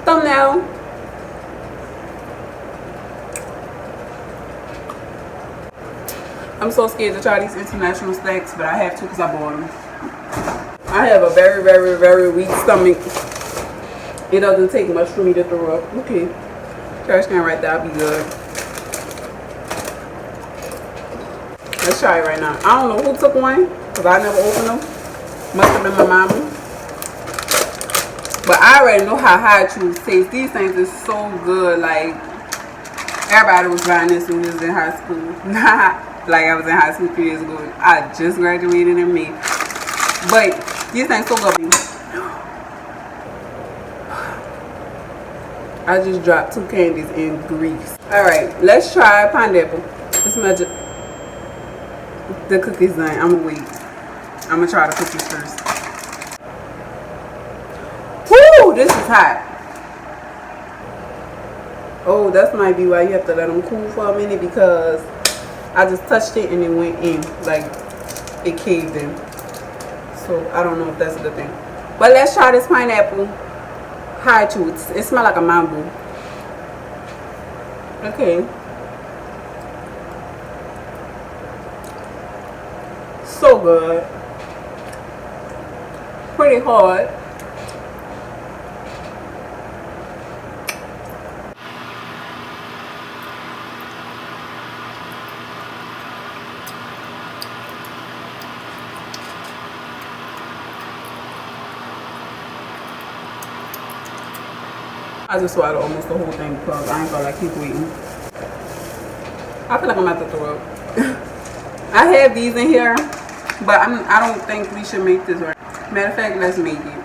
Thumbnail. I'm so scared to try these international snacks, but I have to because I bought them. I have a very, very, very weak stomach. It doesn't take much for me to throw up. Okay. Trash can right there. I'll be good. Let's try it right now. I don't know who took one because I never opened them. Must have been my mama. But I already know how High Chews taste. These things is so good. Like, everybody was buying this when we was in high school. Like I was in high school 3 years ago. I just graduated in May. But these things so good. I just dropped 2 candies in grease. Alright, let's try pineapple. It's magic. The cookies done. I'm gonna wait. I'm gonna try the cookies first. Woo! This is hot. Oh, that might be why you have to let them cool for a minute, because I just touched it and it went in. Like, it caved in. So, I don't know if that's a good thing. But let's try this pineapple High Chews. It smells like a mango. Okay. So good. Pretty hard. I just swallowed almost the whole thing because I ain't gonna like keep eating. I feel like I'm about to throw up. I have these in here, but I don't think we should make this right. Matter of fact, let's make it.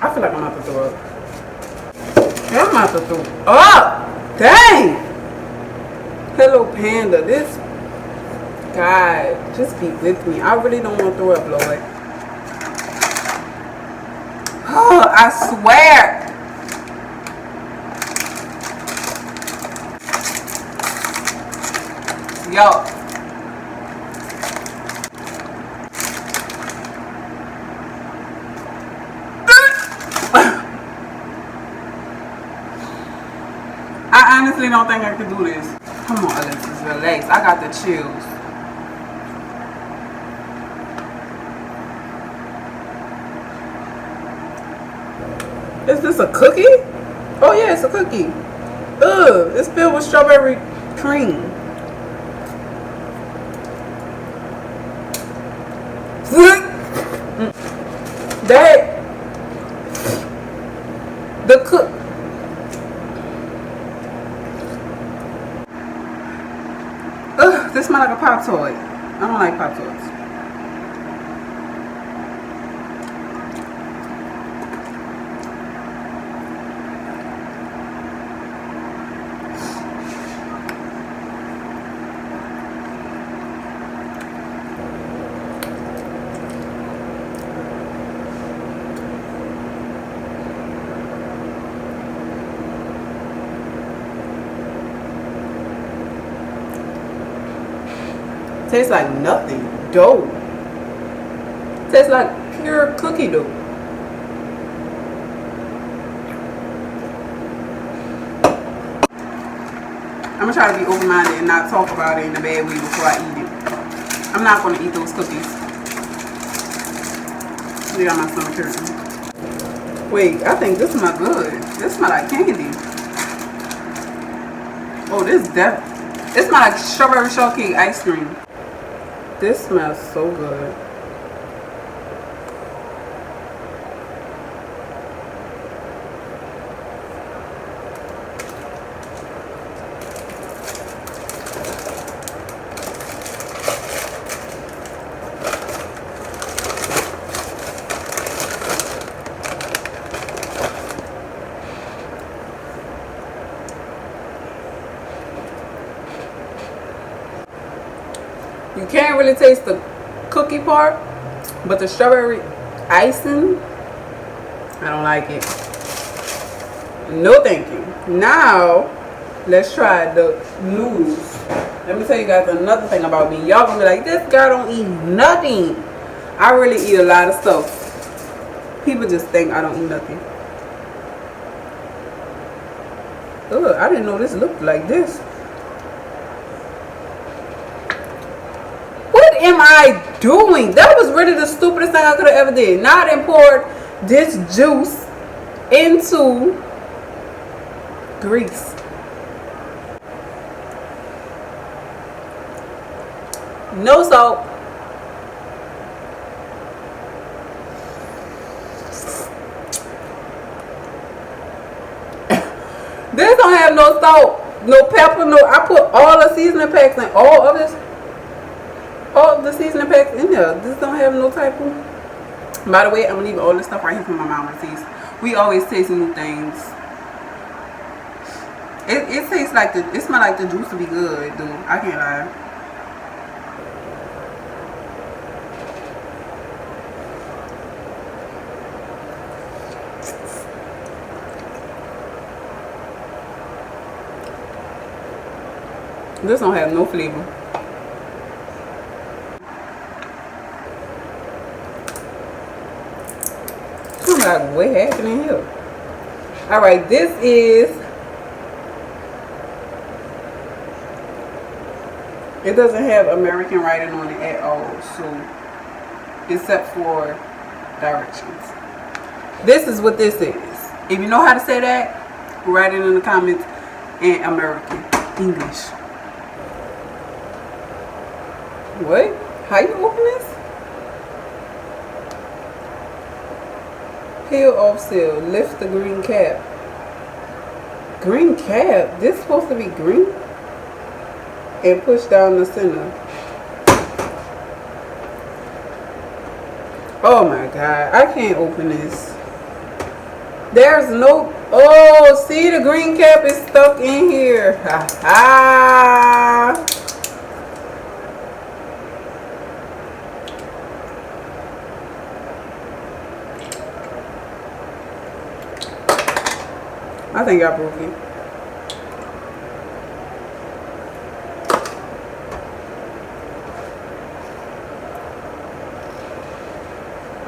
I feel like I'm about to throw up. Yeah, I'm about to throw up. Dang! Hello Panda, this God, just be with me. I really don't want to throw up, Lord. Oh, I swear. Yo. I honestly don't think I can do this. Come on, Alexis, relax. I got the chills. Is this a cookie? Oh yeah, it's a cookie. Ugh, it's filled with strawberry cream. That the cook. Ugh, this smells like a Pop-Tart. I don't like Pop-Tarts. Tastes like nothing. Dough. Tastes like pure cookie dough. I'm gonna try to be open-minded and not talk about it in a bad way before I eat it. I'm not gonna eat those cookies. They got my stomach hurting. Wait, I think this smells good. This smells like candy. Oh, this it smells like strawberry shortcake ice cream. This smells so good. You can't really taste the cookie part, but the strawberry icing, I don't like it. No thank you. Now, let's try the noodles. Let me tell you guys another thing about me. Y'all gonna be like, this girl don't eat nothing. I really eat a lot of stuff. People just think I don't eat nothing. Ugh, I didn't know this looked like this. What am I doing? That was really the stupidest thing I could have ever did. Now I done poured this juice into grease. No salt. This don't have no salt, no pepper, no. I put all the seasoning packs and all of this, all of the seasoning packs in there. This don't have no type of. By the way, I'm leaving all this stuff right here for my mama to taste. We always taste new things. It tastes like it smells like the juice to be good, dude. I can't lie. This don't have no flavor. I'm like, what happened in here? Alright, this is. It doesn't have American writing on it at all, so except for directions. This is what this is. If you know how to say that, write it in the comments in American English. What? How you open this? Peel off seal. Lift the green cap. Green cap? This supposed to be green? And push down the center. Oh my god. I can't open this. There's no... Oh, see, the green cap is stuck in here. Ha ha. I think I broke it.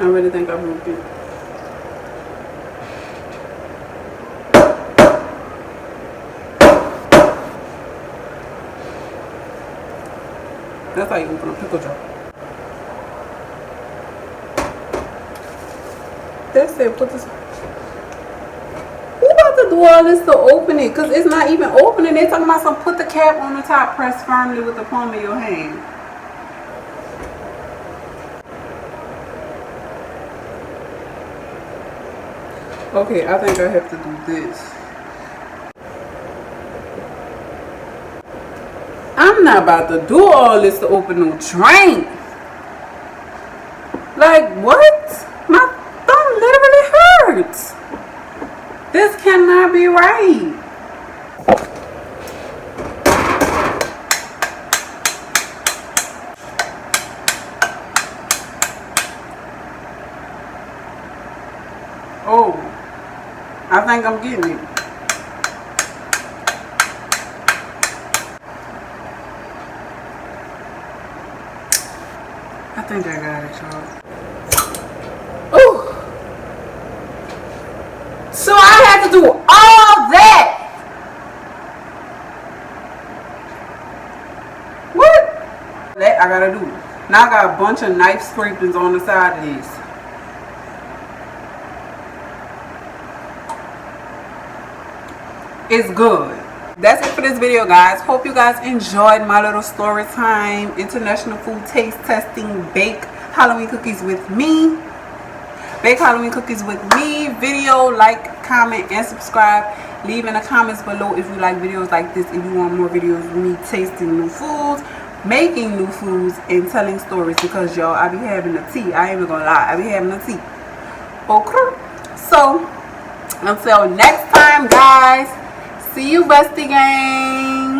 I really think I broke it. That's how you open a pickle jar. That's it. Put this. Who about to do all this to open it? Because it's not even opening. They're talking about some put the cap on the top, press firmly with the palm of your hand. Okay, I think I have to do this. I'm not about to do all this to open no drink. Like, what? My thumb literally hurts. This cannot be right. Oh, I think I'm getting it. I think I got it, y'all. Ooh. So I had to do all that. What? That I gotta do. Now I got a bunch of knife scrapings on the side of these. It's good. That's it for this video, guys. Hope you guys enjoyed my little story time international food taste testing bake Halloween cookies with me. Bake Halloween cookies with me video. Like, comment, and subscribe. Leave in the comments below if you like videos like this, if you want more videos of me tasting new foods, making new foods, and telling stories, because y'all, I be having the tea. I ain't even gonna lie, I be having the tea. Okay, so until next time, guys, see you, Bestie Gang.